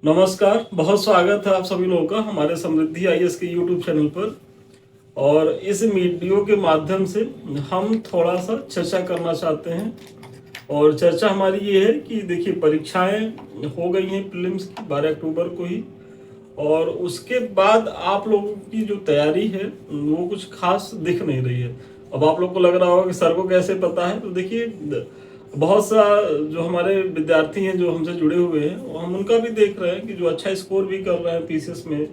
नमस्कार, बहुत स्वागत है आप सभी लोगों का हमारे समृद्धि आईएएस के यूट्यूब चैनल पर। और इस वीडियो के माध्यम से हम थोड़ा सा चर्चा करना चाहते हैं। और चर्चा हमारी ये है कि देखिए, परीक्षाएं हो गई हैं प्रीलिम्स की 12 अक्टूबर को ही। और उसके बाद आप लोगों की जो तैयारी है वो कुछ खास दिख नहीं रही है। अब आप लोग को लग रहा होगा कि सर को कैसे पता है, तो देखिए, बहुत सा जो हमारे विद्यार्थी हैं जो हमसे जुड़े हुए हैं, वो हम उनका भी देख रहे हैं कि जो अच्छा स्कोर भी कर रहे हैं पीसीएस में,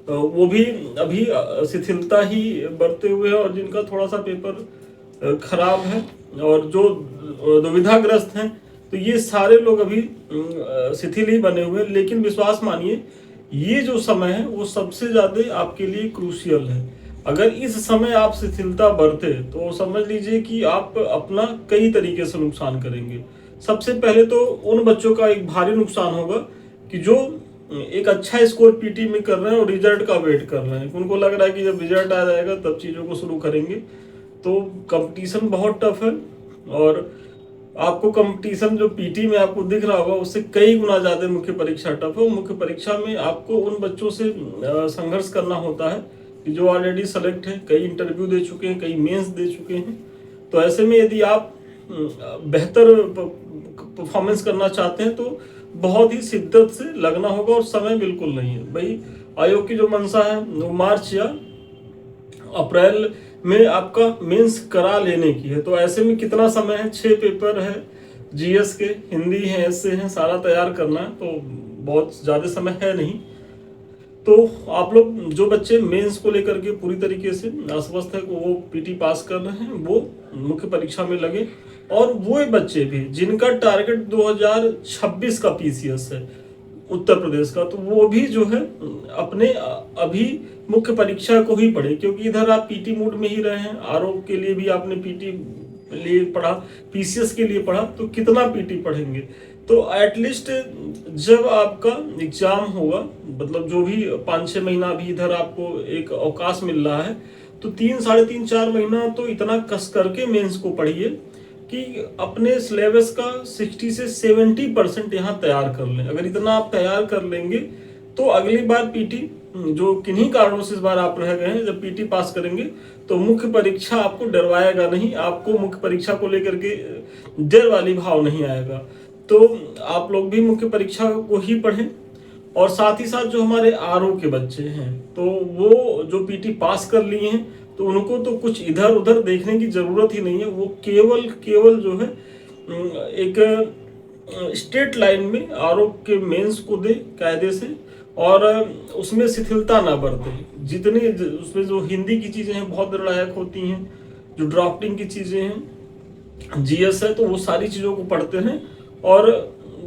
वो भी अभी शिथिलता ही बरते हुए हैं। और जिनका थोड़ा सा पेपर खराब है और जो दुविधाग्रस्त हैं, तो ये सारे लोग अभी शिथिल ही बने हुए हैं। लेकिन विश्वास मानिए, ये जो समय है वो सबसे ज्यादा आपके लिए क्रूशियल है। अगर इस समय आप शिथिलता बरते तो समझ लीजिए कि आप अपना कई तरीके से नुकसान करेंगे। सबसे पहले तो उन बच्चों का एक भारी नुकसान होगा कि जो एक अच्छा स्कोर पीटी में कर रहे हैं और रिजल्ट का वेट कर रहे हैं। उनको लग रहा है कि जब रिजल्ट आ जाएगा तब चीज़ों को शुरू करेंगे। तो कंपटीशन बहुत टफ है। और आपको कंपटीशन जो पीटी में आपको दिख रहा होगा उससे कई गुना ज़्यादा मुख्य परीक्षा टफ है। मुख्य परीक्षा में आपको उन बच्चों से संघर्ष करना होता है कि जो ऑलरेडी सेलेक्ट है, कई इंटरव्यू दे चुके हैं, कई मेंस दे चुके हैं। तो ऐसे में यदि आप बेहतर परफॉर्मेंस करना चाहते हैं तो बहुत ही शिद्दत से लगना होगा। और समय बिल्कुल नहीं है भाई। आयोग की जो मंशा है वो मार्च या अप्रैल में आपका मेंस करा लेने की है। तो ऐसे में कितना समय है? 6 पेपर है, जीएस के, हिंदी है, एसए है, सारा तैयार करना है। तो बहुत ज़्यादा समय है नहीं। तो आप लोग जो बच्चे मेंस को लेकर के पूरी तरीके से आश्वस्त है कि वो पीटी पास कर रहे हैं, वो मुख्य परीक्षा में लगे। और वो बच्चे भी जिनका टारगेट 2026 का पीसीएस है उत्तर प्रदेश का, तो वो भी जो है अपने अभी मुख्य परीक्षा को ही पढ़े। क्योंकि इधर आप पीटी मूड में ही रहे हैं, आरओ के लिए भी आपने पीटी लिए पढ़ा, पीसीएस के लिए पढ़ा, तो कितना पीटी पढ़ेंगे? तो एटलीस्ट जब आपका एग्जाम होगा, मतलब जो भी 5-6 महीना भी इधर आपको एक अवकाश मिल रहा है, तो 3, साढ़े 3, 4 महीना तो इतना कस करके मेंस को पढ़िए कि अपने सिलेबस का 60 से 70% यहाँ तैयार कर लें। अगर इतना आप तैयार कर लेंगे तो अगली बार पीटी, जो किन्हीं कारणों से इस बार आप रह गए हैं, जब पीटी पास करेंगे तो मुख्य परीक्षा आपको डरवाएगा नहीं। आपको मुख्य परीक्षा को लेकर के डर वाली भाव नहीं आएगा। तो आप लोग भी मुख्य परीक्षा को ही पढ़ें। और साथ ही साथ जो हमारे आरओ के बच्चे हैं, तो वो जो पीटी पास कर लिए हैं, तो उनको तो कुछ इधर उधर देखने की जरूरत ही नहीं है। वो केवल जो है एक स्ट्रेट लाइन में आरओ के मेंस को दे कायदे से। और उसमें शिथिलता ना बरते। जितनी उसमें जो हिंदी की चीजें हैं बहुत निर्णायक होती हैं, जो ड्राफ्टिंग की चीजें हैं, जीएस है, तो वो सारी चीजों को पढ़ते हैं। और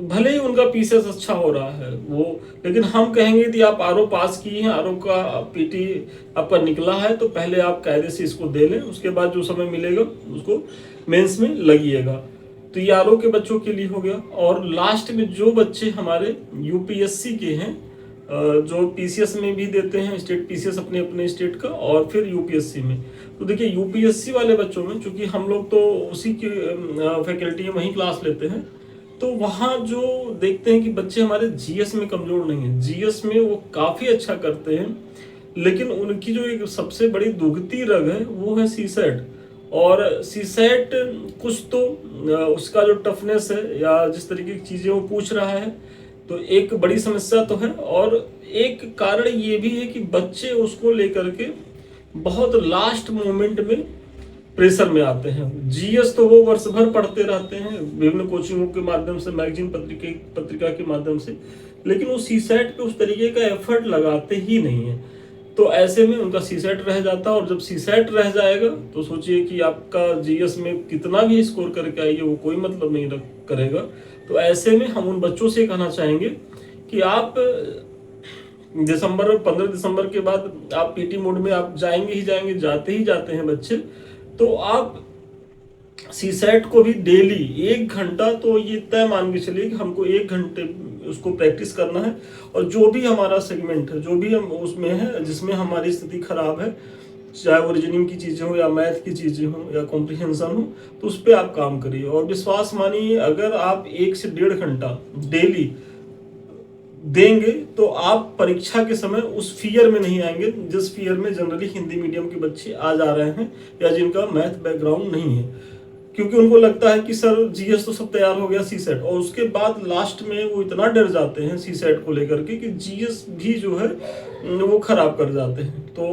भले ही उनका पीसीएस अच्छा हो रहा है वो, लेकिन हम कहेंगे कि आप आरओ पास किए हैं, आरओ का पीटी आपका निकला है, तो पहले आप कायदे से इसको दे लें। उसके बाद जो समय मिलेगा उसको मेंस में लगिएगा। तो ये आरओ के बच्चों के लिए हो गया। और लास्ट में जो बच्चे हमारे यूपीएससी के हैं, जो पीसीएस में भी देते हैं, स्टेट पीसीएस अपने अपने स्टेट का, और फिर यूपीएससी में, तो देखिए यूपीएससी वाले बच्चों में, चूंकि हम लोग तो उसी की फैकल्टी में वहीं क्लास लेते हैं, तो वहाँ जो देखते हैं कि बच्चे हमारे जीएस में कमजोर नहीं है। जीएस में वो काफी अच्छा करते हैं, लेकिन उनकी जो एक सबसे बड़ी दुखती रग है वो है सीसेट। और सीसेट कुछ तो उसका जो टफनेस है या जिस तरीके की चीजें वो पूछ रहा है, तो एक बड़ी समस्या तो है। और एक कारण ये भी है कि बच्चे उसको लेकर के बहुत लास्ट मोमेंट में प्रेशर में आते हैं। जीएस तो वो वर्ष भर पढ़ते रहते हैं विभिन्न कोचिंगों के माध्यम से, मैगजीन पत्रिका के माध्यम से, लेकिन वो सीसेट पे उस तरीके का एफर्ट लगाते ही नहीं है। तो ऐसे में उनका सीसेट रह जाता है। और जब सीसेट रह जाएगा तो सोचिए कि आपका जीएस में कितना भी स्कोर करके आइए, वो कोई मतलब नहीं करेगा। तो ऐसे में हम उन बच्चों से कहना चाहेंगे कि आप 15 दिसंबर के बाद आप पीटी मोड में आप जाएंगे ही जाएंगे, जाते ही जाते हैं बच्चे। तो आप सीसेट को भी डेली 1 घंटा, तो ये तय मान के चलिए कि हमको 1 घंटे उसको प्रैक्टिस करना है। और जो भी हमारा सेगमेंट है, जो भी हम उसमें है जिसमें हमारी स्थिति खराब है, चाहे वो रीजनिंग की चीजें हो या मैथ की चीजें हो या कॉम्प्रिहेंशन हो, तो उस पर आप काम करिए। और विश्वास मानिए, अगर आप 1 से 1.5 घंटा डेली देंगे तो आप परीक्षा के समय उस फियर में नहीं आएंगे जिस फियर में जनरली हिंदी मीडियम के बच्चे आ जा रहे हैं या जिनका मैथ बैकग्राउंड नहीं है। क्योंकि उनको लगता है कि सर जीएस तो सब तैयार हो गया, सी सेट, और उसके बाद लास्ट में वो इतना डर जाते हैं सी सेट को लेकर के कि जीएस भी जो है वो खराब कर जाते हैं। तो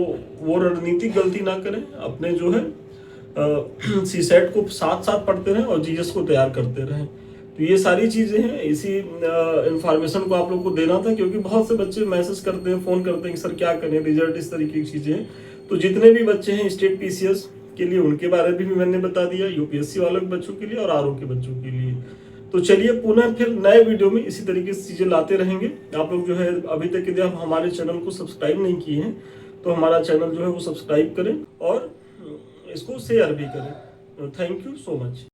वो रणनीतिक गलती ना करें, अपने जो है सी सेट को साथ साथ पढ़ते रहें और जीएस को तैयार करते रहें। तो ये सारी चीज़ें हैं, इसी इंफॉर्मेशन को आप लोग को देना था, क्योंकि बहुत से बच्चे मैसेज करते हैं, फ़ोन करते हैं कि सर क्या करें, रिजल्ट इस तरीके की चीज़ें हैं। तो जितने भी बच्चे हैं स्टेट पीसीएस के लिए उनके बारे में भी मैंने बता दिया, यूपीएससी वालों के बच्चों के लिए और आरओ के बच्चों के लिए। तो चलिए पुनः फिर नए वीडियो में इसी तरीके से चीज़ें लाते रहेंगे। आप लोग जो है अभी तक यदि आप हमारे चैनल को सब्सक्राइब नहीं किए हैं तो हमारा चैनल जो है वो सब्सक्राइब करें और इसको शेयर भी करें। Thank you so much.